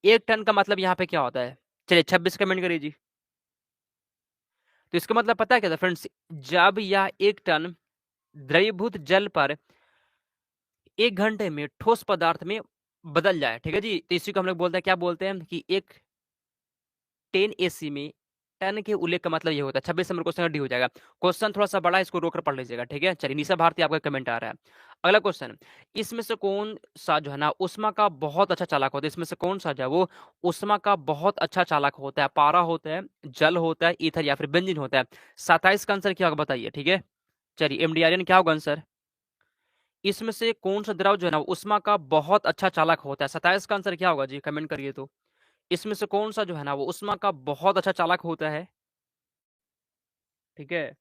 1 ton का मतलब यहाँ पे क्या होता है? चलिए 26 कमेंट करिए जी। तो इसका मतलब पता है क्या था फ्रेंड्स? जब यह 1 टन द्रवीभूत जल पर 1 घंटे में ठोस पदार्थ में बदल जाए, ठीक है जी? तो इसी को हम लोग बोलते हैं, क्या बोलते हैं कि 1 10 एसी में टन के उल्लेख का मतलब ये होता है। 26 नंबर क्वेश्चन का डी हो जाएगा। क्वेश्चन थोड़ा सा बड़ा है, इसको रोक कर पढ़ लीजिएगा, ठीक है? चलिए, निशा भारती आपका कमेंट आ रहा है। अगला क्वेश्चन, इसमें से कौन सा जो है ना ऊष्मा का बहुत अच्छा चालक होता है? इसमें से कौन सा जो है वो ऊष्मा का बहुत अच्छा चालक होता है? पारा होता है, जल होता है, ईथर या फिर बेंजीन होता है? 27 का आंसर क्या होगा बताइए, ठीक है? चलिए, एमडीआरएन क्या होगा आंसर? इसमें से कौन सा द्रव जो है ना उष्मा का बहुत अच्छा चालक होता है? 27 का आंसर क्या होगा जी? कमेंट करिए तो। इसमें से कौन सा जो है ना वो उष्मा का बहुत अच्छा चालक होता है? ठीक है,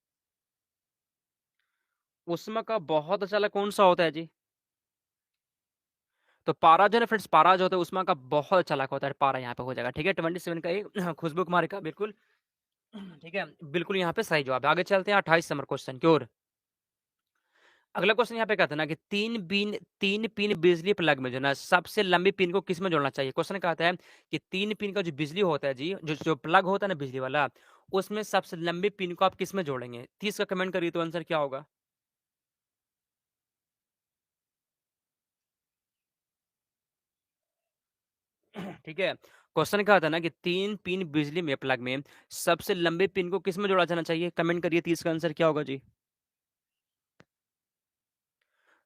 उष्मा का बहुत अच्छा चालक कौन सा होता है जी? तो पारा जो है ना फ्रेंड्स, पारा जो होता है उष्मा का बहुत अच्छा चालक होता है। पारा यहाँ पे हो जाएगा, ठीक है? 27 का एक खुशबू कुमारी का बिल्कुल ठीक है, बिल्कुल यहाँ पे सही जवाब है। आगे चलते हैं 28 नंबर क्वेश्चन की ओर। अगला क्वेश्चन यहाँ पे कहता है ना कि 3 पिन बिजली प्लग में जो है ना सबसे लंबी पिन को किस में जोड़ना चाहिए? क्वेश्चन कहता है कि 3 पिन का जो बिजली होता है जी, जो प्लग होता है ना बिजली वाला, उसमें सबसे लंबी पिन को आप किस में जोड़ेंगे? 30 का कमेंट करिए तो आंसर क्या होगा? ठीक है, क्वेश्चन क्या होता है ना कि 3 पिन बिजली में प्लग में सबसे लंबे पिन को किस में जोड़ा जाना चाहिए? कमेंट करिए 30 का आंसर क्या होगा जी?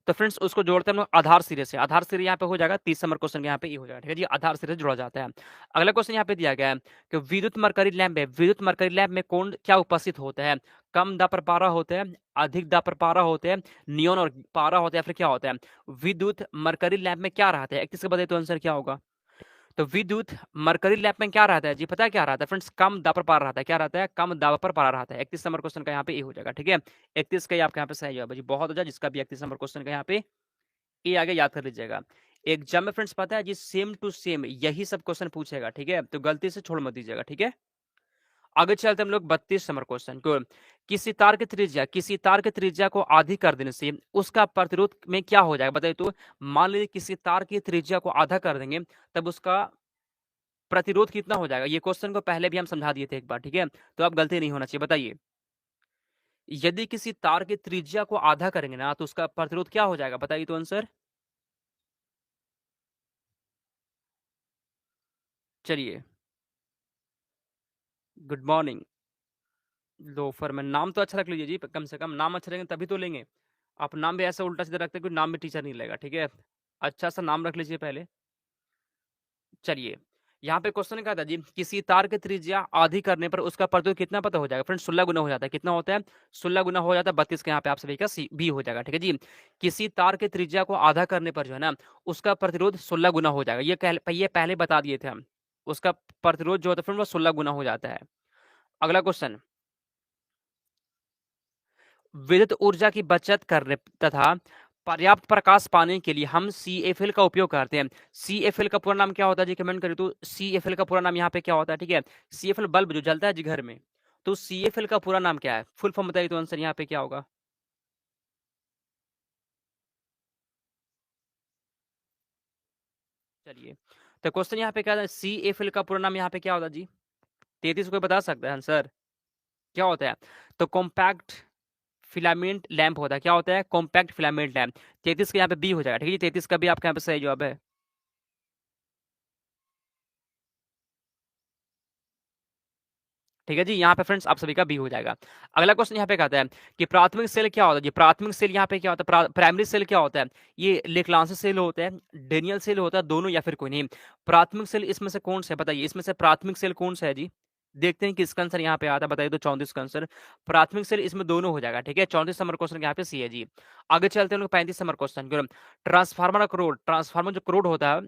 तो फ्रेंड्स उसको जोड़ते हैं हम लोग आधार सिरे से। आधार सिरे यहाँ पे हो जाएगा 30 नंबर क्वेश्चन के यहाँ पे ये हो जाएगा, ठीक है जी? आधार सिरे से जोड़ा जाता है। अगला क्वेश्चन यहाँ पे दिया गया है कि विद्युत मरकरी लैंप है, विद्युत मरकरी लैंप में कौन क्या उपस्थित होता है? कम दाब पर पारा होता है, अधिक दाब पर पारा होते हैं, नियोन और पारा होता है, या फिर क्या होता है? विद्युत मरकरी लैंप में क्या रहता है? 31 का बताइए तो आंसर क्या होगा? तो विद्युत मरकरी लैंप में क्या रहता है जी? पता है क्या रहता है फ्रेंड्स? कम दाब पर पारा रहता है। क्या रहता है? कम दाब पर पारा रहता है। 31 नंबर क्वेश्चन का यहाँ पे ए हो जाएगा, ठीक है? 31 का ही आपके यहाँ पे सही जवाब है जी। बहुत अच्छा, जिसका भी 31 नंबर क्वेश्चन का यहाँ पे ए आगे याद कर लीजिएगा। एग्जाम में फ्रेंड्स पता है जी सेम टू सेम यही सब क्वेश्चन पूछेगा, ठीक है? तो गलती से छोड़ मत दीजिएगा, ठीक है? आगे चलते हम लोग 32 नंबर क्वेश्चन को। किसी तार की त्रिज्या को आधी कर देने से उसका प्रतिरोध में क्या हो जाएगा बताइए तो? मान लीजिए किसी तार की त्रिज्या को आधा कर देंगे, तब उसका प्रतिरोध कितना हो जाएगा? ये क्वेश्चन को पहले भी हम समझा दिए थे एक बार, ठीक है? तो अब गलती नहीं होना चाहिए, बताइए। यदि किसी तार की त्रिज्या को आधा करेंगे ना तो उसका प्रतिरोध क्या हो जाएगा? बताइए तो आंसर। चलिए, गुड मॉर्निंग। लोफर में नाम तो अच्छा रख लीजिए जी, कम से कम नाम अच्छा रखेंगे तभी तो लेंगे। आप नाम भी ऐसा उल्टा सीधा रखते हैं कोई नाम भी टीचर नहीं लेगा, ठीक है? अच्छा सा नाम रख लीजिए पहले। चलिए, यहाँ पे क्वेश्चन क्या था जी? किसी तार की त्रिज्या आधी करने पर उसका प्रतिरोध कितना पता हो जाएगा? फ्रेंड्स 16 गुना हो जाता है। कितना होता है? 16 गुना हो जाता है। 32 के यहाँ पे आप सभी का सी बी हो जाएगा, ठीक है जी? किसी तार की त्रिज्या को आधा करने पर जो है ना उसका प्रतिरोध 16 गुना हो जाएगा। ये पहले बता दिए थे हम। उसका प्रतिरोध जो होता है फ्रेंड वो 16 गुना हो जाता है। अगला क्वेश्चन, विद्युत ऊर्जा की बचत करने तथा पर्याप्त प्रकाश पाने के लिए हम CFL का उपयोग करते हैं। CFL का पूरा नाम क्या होता है जी? कमेंट करिए तो। CFL का पूरा नाम यहाँ पे क्या होता है, ठीक है? CFL बल्ब जो जलता है जी घर में, तो CFL का पूरा नाम क्या है? फुल फॉर्म बताइए तो आंसर यहाँ पे क्या होगा? चलिए, तो क्वेश्चन यहाँ पे क्या है? CFL का पूरा नाम यहाँ पे क्या होता है जी? 33 कोई बता सकता है आंसर? क्या होता है? तो कॉम्पैक्ट फिलामेंट लैंप होता है। क्या होता है? Compact filament lamp. 33 का यहाँ पे बी हो जाएगा, ठीक है जी? 33 का भी आपके यहाँ पे सही जवाब है। ठीक है जी, यहाँ पे फ्रेंड्स आप सभी का बी हो जाएगा। अगला क्वेश्चन यहाँ पे कहता है कि प्राथमिक सेल क्या होता है जी? प्राथमिक सेल यहाँ पे क्या होता है? प्राइमरी सेल क्या होता है? ये लेक्लांसी सेल होता है, डेनियल सेल होता है, दोनों या फिर कोई नहीं? प्राथमिक सेल इसमें से कौन सा है बताइए? इसमें से प्राथमिक सेल कौन सा है जी? देखते हैं किसका आंसर यहाँ पे आता है, बताइए तो। 34 का आंसर प्राथमिक सेल इसमें दोनों हो जाएगा, ठीक है? 34 नंबर क्वेश्चन यहाँ पे सी है जी। आगे चलते हैं लोग 35 नंबर क्वेश्चन। ट्रांसफार्मर का क्रोड होता है।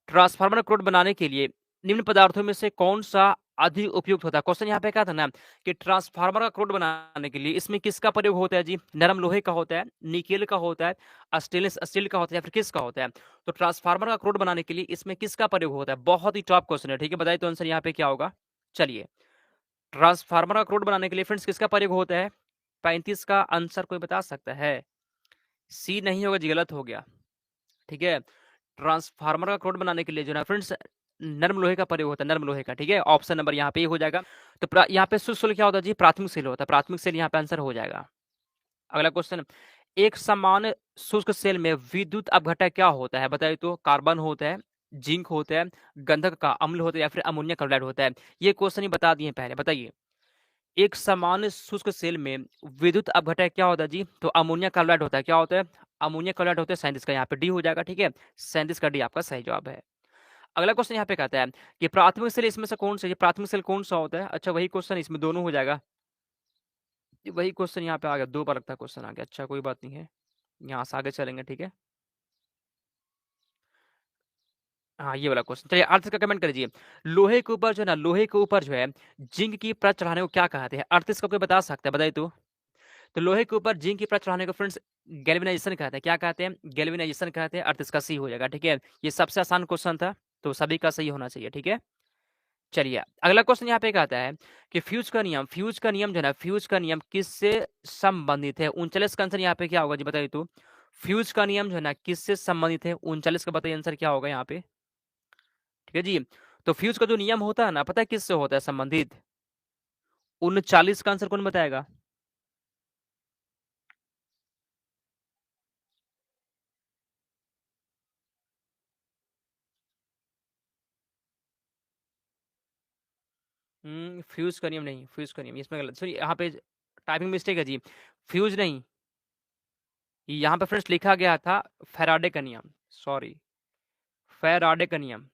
ट्रांसफार्मर क्रोड बनाने के लिए निम्न पदार्थों में से कौन सा अधिक उपयुक्त होता है? क्वेश्चन यहाँ पे क्या था ना कि ट्रांसफार्मर का क्रोड बनाने के लिए इसमें किसका प्रयोग होता है जी? नरम लोहे का होता है, निकेल का होता है, स्टेनलेस स्टील का होता है, या फिर किसका होता है? तो ट्रांसफार्मर का क्रोड बनाने के लिए इसमें किसका प्रयोग होता है? बहुत ही टॉप क्वेश्चन है, ठीक है? बताइए तो आंसर यहाँ पे क्या होगा? चलिए, ट्रांसफार्मर का क्रोड बनाने के लिए फ्रेंड्स किसका प्रयोग होता है? 35 का आंसर कोई बता सकता है? सी नहीं होगा जी, गलत हो गया, ठीक है? ट्रांसफार्मर का क्रोड बनाने के लिए जो है ना फ्रेंड्स नर्म लोहे का प्रयोग होता है, नर्म लोहे का। ठीक है, ऑप्शन नंबर यहाँ पे ये हो जाएगा। तो यहाँ पे शुष्क सेल क्या होता है जी? प्राथमिक सेल होता है, प्राथमिक सेल यहाँ पे आंसर हो जाएगा। अगला क्वेश्चन, एक सामान्य शुष्क सेल में विद्युत अपघटक क्या होता है? बताइए तो। कार्बन होता है, जिंक होता है, गंधक का अम्ल होता है, या फिर अमोनिया क्लोराइड होता है? ये क्वेश्चन ही बता दिए पहले, बताइए। एक सामान्य शुष्क सेल में विद्युत अपघटक क्या होता है जी? तो अमोनिया क्लोराइड होता है। क्या होता है? अमोनिया क्लोराइड होता है। 37 का यहाँ पे डी हो जाएगा। ठीक है, 37 का डी आपका सही जवाब है। अगला क्वेश्चन यहाँ पे कहता है कि प्राथमिक सेल इसमें से कौन सा? प्राथमिक सेल कौन सा होता है? अच्छा, वही क्वेश्चन इसमें दोनों हो जाएगा। वही क्वेश्चन यहाँ पे आ गया, 2 बार लगता क्वेश्चन आ गया। अच्छा, कोई बात नहीं है, यहाँ से आगे चलेंगे। ठीक है, हाँ ये वाला क्वेश्चन। चलिए अर्थ का कमेंट कर दीजिए। लोहे के ऊपर जो है ना, लोहे के ऊपर जो है जिंक की परत चढ़ाने को क्या कहते हैं? अर्थ इसका कोई बता सकता है? बताइए तो लोहे के ऊपर जिंक की परत चढ़ाने को फ्रेंड्स गैल्वेनाइजेशन कहते हैं। क्या कहते हैं? गैल्वेनाइजेशन कहते हैं। अर्थ इसका सी हो जाएगा। ठीक है, ये सबसे आसान क्वेश्चन था, तो सभी का सही होना चाहिए। ठीक है, चलिए अगला क्वेश्चन यहाँ पे कहता है कि फ्यूज का नियम, फ्यूज का नियम जो है ना, फ्यूज का नियम किससे संबंधित है? 39 का आंसर यहाँ पे क्या होगा जी? बताइए तो। फ्यूज का नियम जो है ना किससे संबंधित है? 39 का बताइए आंसर क्या होगा यहाँ पे। ठीक है जी, तो फ्यूज का जो नियम होता है ना, पता है किससे होता है संबंधित? 39 का आंसर कौन बताएगा? फ्यूज का नियम नहीं, फ्यूज का नियम इसमें गलत, सॉरी यहाँ पे टाइपिंग मिस्टेक है जी। फ्यूज नहीं, यहाँ पे फ्रेंड्स लिखा गया था फैराडे का नियम, सॉरी, फैराडे का नियम।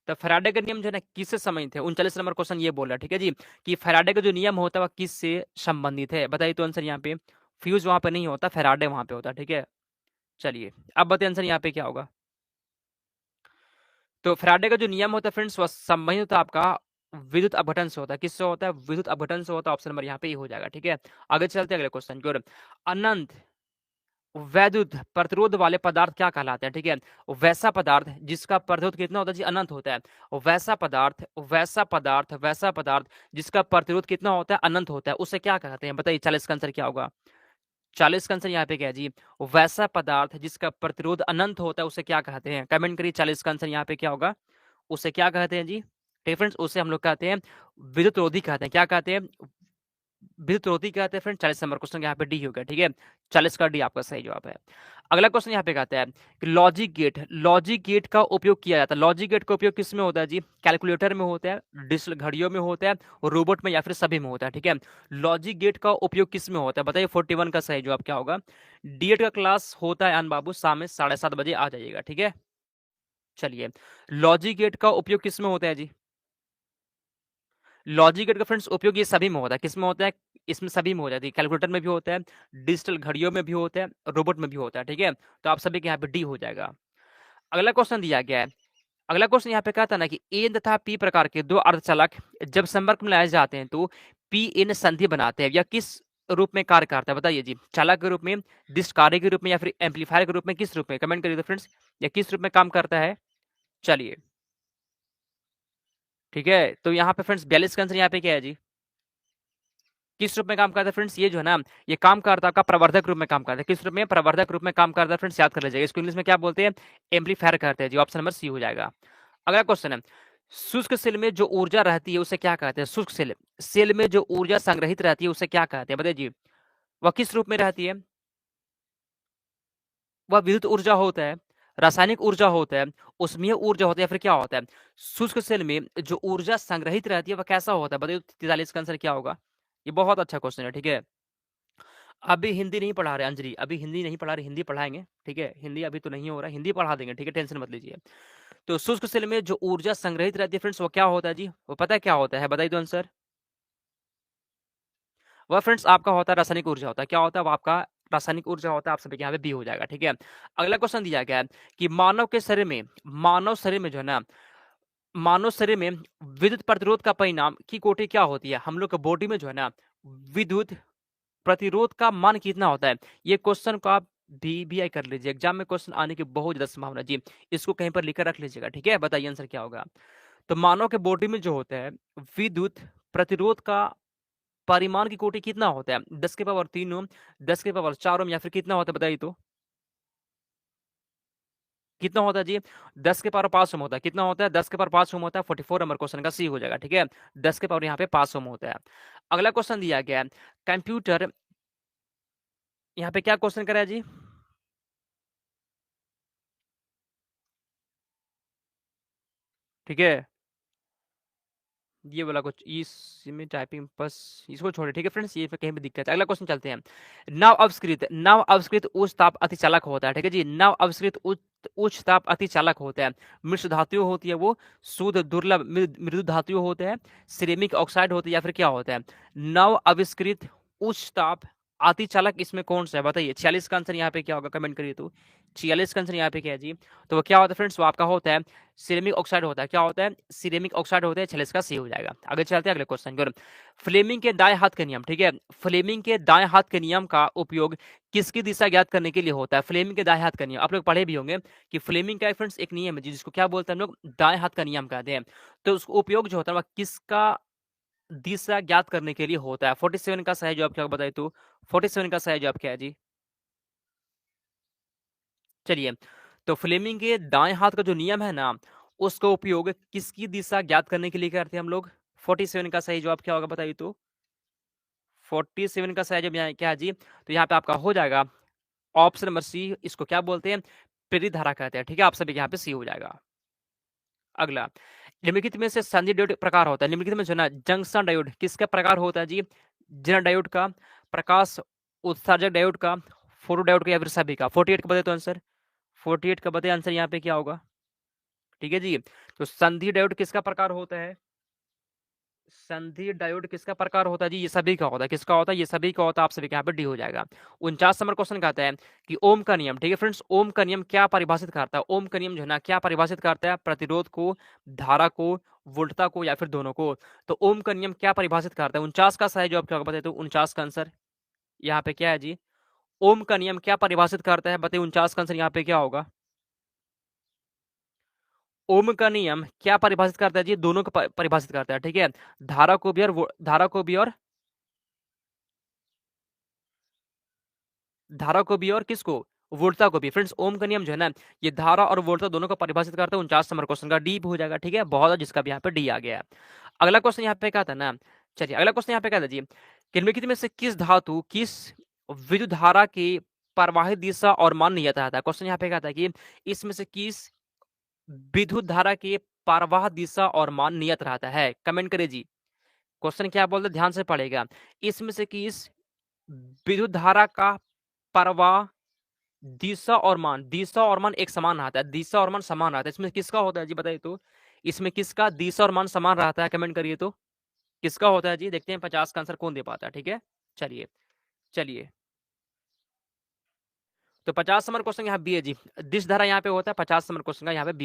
तो फैराडे का नियम जो है ना किससे संबंधित है? 39 नंबर क्वेश्चन ये बोल रहा है। ठीक है जी, कि फैराडे का जो नियम होता है वह किससे संबंधित है? बताइए तो आंसर यहाँ पे। फ्यूज वहां पे नहीं होता, फैराडे वहां पे होता है। ठीक है, चलिए अब बताइए आंसर यहाँ पे क्या होगा। तो फैराडे का जो नियम होता है फ्रेंड्स वह संबंधित होता है आपका विद्युत अपघटन से होता है। किससे होता है? विद्युत अपघटन से होता है। ऑप्शन नंबर यहाँ पे ही हो जाएगा। ठीक है, आगे चलते हैं अगले क्वेश्चन की ओर। अनंत वैद्युत प्रतिरोध वाले पदार्थ क्या कहलाते हैं? ठीक है, वैसा पदार्थ जिसका प्रतिरोध कितना होता है जी? अनंत होता है। वैसा पदार्थ, वैसा पदार्थ, वैसा पदार्थ जिसका प्रतिरोध कितना होता है? अनंत होता है, उसे क्या कहते हैं? बताइए 40 का आंसर क्या होगा? 40 का आंसर यहाँ पे क्या है जी? वैसा पदार्थ जिसका प्रतिरोध अनंत होता है उसे क्या कहते हैं? कमेंट करिए 40 का आंसर यहाँ पे क्या होगा? उसे क्या कहते हैं जी? डिफरेंस, उसे हम लोग कहते हैं विद्युत रोधी कहते हैं। क्या कहते हैं? विद्युत रोधी कहते हैं फ्रेंड। 40 नंबर क्वेश्चन यहाँ पे डी हो गया। ठीक है, 40 का डी आपका सही जवाब है। अगला क्वेश्चन यहाँ पे कहता है कि लॉजिक गेट, लॉजिक गेट का उपयोग किया जाता है। लॉजिक गेट का उपयोग किस में होता है जी? कैलकुलेटर में होता है, डिजिटल घड़ियों में होता है, रोबोट में, या फिर सभी में होता है। ठीक है, लॉजिक गेट का उपयोग किस में होता है? बताइए 41 का सही जवाब क्या होगा? डी का क्लास होता है अन बाबू, शाम में 7:30 बजे आ जाइएगा। ठीक है, चलिए लॉजिक गेट का उपयोग किस में होता है जी? लॉजिक गेट का फ्रेंड्स उपयोग ये सभी में होता है। किस में होता है? इसमें सभी में हो जाती है। कैलकुलेटर में भी होता है, डिजिटल घड़ियों में भी होता है, रोबोट में भी होता है। ठीक है, तो आप सभी के यहाँ पे डी हो जाएगा। अगला क्वेश्चन दिया गया है। अगला क्वेश्चन यहाँ पे कहता है ना कि एन तथा पी प्रकार के दो अर्धचालक जब संपर्क में लाए जाते हैं तो पी एन संधि बनाते हैं, या किस रूप में कार्य करता है? बताइए जी, चालक के रूप में, डिस्क के रूप में, या फिर एम्पलीफायर के रूप में? किस रूप में? कमेंट करिए तो फ्रेंड्स, या किस रूप में काम करता है? चलिए ठीक है, तो यहाँ पे फ्रेंड्स 42 का आंसर यहाँ पे क्या है जी? किस रूप में काम करता है फ्रेंड्स? ये जो है ना, ये काम करता है आपका प्रवर्धक रूप में काम करता है। किस रूप में? प्रवर्धक रूप में काम करता है फ्रेंड्स, याद कर लीजिएगा। इसको इंग्लिश में क्या बोलते हैं? एम्पलीफायर कहते हैं जी। ऑप्शन नंबर सी हो जाएगा। अगला क्वेश्चन है, शुष्क सेल में जो ऊर्जा रहती है उसे क्या कहते हैं? शुष्क सेल, सेल में जो ऊर्जा संग्रहित रहती है उसे क्या कहते हैं? बताइए जी, वह किस रूप में रहती है? वह विद्युत ऊर्जा होता है, रासायनिक ऊर्जा होता है, उष्मीय ऊर्जा होता है, या फिर क्या होता है? शुष्क सेल में जो ऊर्जा संग्रहित रहती है वह कैसा होता है? बताइए 43 का आंसर क्या होगा? ये बहुत अच्छा क्वेश्चन है। ठीक है, अभी हिंदी नहीं पढ़ा रहे अंजलि, अभी हिंदी नहीं पढ़ा रहे, हिंदी पढ़ाएंगे। ठीक है, हिंदी अभी तो नहीं हो रहा, हिंदी पढ़ा देंगे। ठीक है, टेंशन मत लीजिए। तो शुष्क सेल में जो ऊर्जा संग्रहित रहती है फ्रेंड्स वो क्या होता है जी? वो पता है क्या होता है? बताइए तो आंसर। वह फ्रेंड्स आपका होता है रासायनिक ऊर्जा होता है। क्या होता है? वो आपका रासायनिक ऊर्जा होता है। आप सभी के यहाँ पे बी हो जाएगा। ठीक है, अगला क्वेश्चन दिया गया है कि मानव के शरीर में, मानव शरीर में जो है ना, मानव शरीर में विद्युत प्रतिरोध का परिणाम की कोटि क्या होती है? हम लोग के बॉडी में जो है ना विद्युत प्रतिरोध का मान कितना होता है? ये क्वेश्चन को आप भी आई कर लीजिए, एग्जाम में क्वेश्चन आने की बहुत ज्यादा संभावना जी। इसको कहीं पर लिखकर रख लीजिएगा। ठीक है, बताइए आंसर क्या होगा? तो मानव के बॉडी में जो होता है विद्युत प्रतिरोध का परिमाण की कोटि कितना होता है? 10 के पावर 3 ओम, 10 के पावर 4 ओम, या फिर कितना होता है? बताइए तो। कितना होता है जी? 10 के पावर 5 ओम होता है। कितना होता है? 10 के पावर 5 ओम होता है। 44 नंबर क्वेश्चन का सी हो जाएगा। ठीक है, 10 के पावर यहाँ पे 5 ओम होता है। अगला क्वेश्चन दिया गया है, कंप्यूटर, यहाँ पे क्या क्वेश्चन करा है जी? ठीक है, ये वाला कुछ इसमें टाइपिंग बस इसको छोड़े। ठीक है फ्रेंड्स, ये पे कहीं भी दिक्कत है। अगला क्वेश्चन चलते हैं। नव अवस्कृत उच्च ताप अति चालक होता है। ठीक है जी, नव अवस्कृत उच्च ताप अति चालक होता है। मिश्र धातुएं होती है वो, शुद्ध दुर्लभ मृदु धातुएं होते हैं, सिरेमिक ऑक्साइड होते हैं, या फिर क्या होता है? नव आविष्कृत उच्च ताप अति चालक इसमें कौन सा है बताइए? 46 का आंसर यहाँ पे क्या होगा? कमेंट करिए तो। 46 का आंसर यहाँ पे क्या है जी? तो वो क्या होता है फ्रेंड्स? वो आपका होता है सिरेमिक ऑक्साइड होता है। क्या होता है? सिरेमिक ऑक्साइड होता है। 46 का सी हो जाएगा। आगे चलते हैं अगले क्वेश्चन की। फ्लेमिंग के दाएं हाथ के नियम, ठीक है, फ्लेमिंग के दाएं हाथ के नियम का उपयोग किसकी दिशा ज्ञात करने के लिए होता है? फ्लेमिंग के दाएं हाथ का नियम आप लोग पढ़े भी होंगे कि फ्लेमिंग का फ्रेंड्स एक नियम है जिसको क्या बोलते हैं हम लोग? दाएं हाथ का नियम कहते हैं। तो उसका उपयोग जो होता है वह किसका दिशा ज्ञात करने के लिए होता है? 47 का सही जवाब क्या बताइए तो? 47 का सही जवाब क्या है जी? चलिए, तो फ्लेमिंग के दाएं हाथ का जो नियम है ना, उसका उपयोग किसकी दिशा ज्ञात करने के लिए करते हैं हम लोग? 47 का सही जवाब क्या होगा बताइए तो? 47 का सही जवाब यहाँ क्या है जी? तो यहाँ पे आपका हो जाएगा ऑप्शन नंबर सी। इसको क्या बोलते हैं? प्रेरित धारा कहते हैं। ठीक है, आप सभी के यहाँ पे सी हो जाएगा। अगला, निम्नलिखित में से संधि डायोड प्रकार होता है। निम्नलिखित में जो है ना जंक्शन डायोड किसका प्रकार होता है जी? जेनर डायोड का, प्रकाश उत्सर्जक डायोड का, फोटो डायोड का, या फिर सभी का? 48 का बताए तो आंसर, 48 का बताए आंसर यहाँ पे क्या होगा? ठीक है जी, तो संधि डायोड किसका प्रकार होता है? संधि डायोड किसका प्रकार होता है जी? ये सभी का होता है। किसका होता है? ये सभी का होता है। आप सभी के यहाँ पे डी हो जाएगा। 49 नंबर क्वेश्चन कहता है कि ओम का नियम, ठीक है फ्रेंड्स, ओम का नियम क्या परिभाषित करता है? ओम का नियम जो है ना क्या परिभाषित करता है? प्रतिरोध को, धारा को, वोल्टता को, या फिर दोनों को? तो ओम का नियम क्या परिभाषित करता है? 49 का सही जवाब क्या होगा बताइए तो? 49 का आंसर यहाँ पे क्या है जी? ओम का नियम क्या परिभाषित करता है बताइए? 49 का आंसर यहाँ पे क्या होगा? ओम का नियम क्या परिभाषित करता है जी? दोनों को परिभाषित करता है। ठीक है, धारा को भी और धारा को भी और धारा को भी और किसको? वोल्टता को भी। फ्रेंड्स, ओम का नियम जो है ना ये धारा और वोल्टता दोनों को परिभाषित करता है। 49 नंबर क्वेश्चन का डी हो जाएगा। ठीक है, बहुत है जिसका भी यहाँ पे डी आ गया है। अगला क्वेश्चन यहाँ पे क्या था ना, चलिए अगला क्वेश्चन यहाँ पे क्या था जी? निम्नलिखित में से किस धातु किस विद्युत धारा की प्रवाहित दिशा और मान नियत रहता है? क्वेश्चन यहाँ पे क्या था कि इसमें से किस विद्युत धारा की प्रवाह दिशा और मान नियत रहता है? कमेंट करिए जी। क्वेश्चन क्या बोलते ध्यान से पढ़ेगा। इसमें से किस विद्युत धारा का प्रवाह दिशा और मान एक समान रहता है। दिशा और मान समान रहता है। इसमें किसका होता है जी बताइए तो? इसमें किसका दिशा और मान समान रहता है? कमेंट करिए तो। किसका होता है जी? देखते हैं 50 का आंसर कौन दे पाता है। ठीक है, चलिए चलिए, तो 50 नंबर क्वेश्चन यहाँ बी है जी। दिश धारा यहाँ पे होता है। 50 नंबर क्वेश्चन का यहाँ पे बी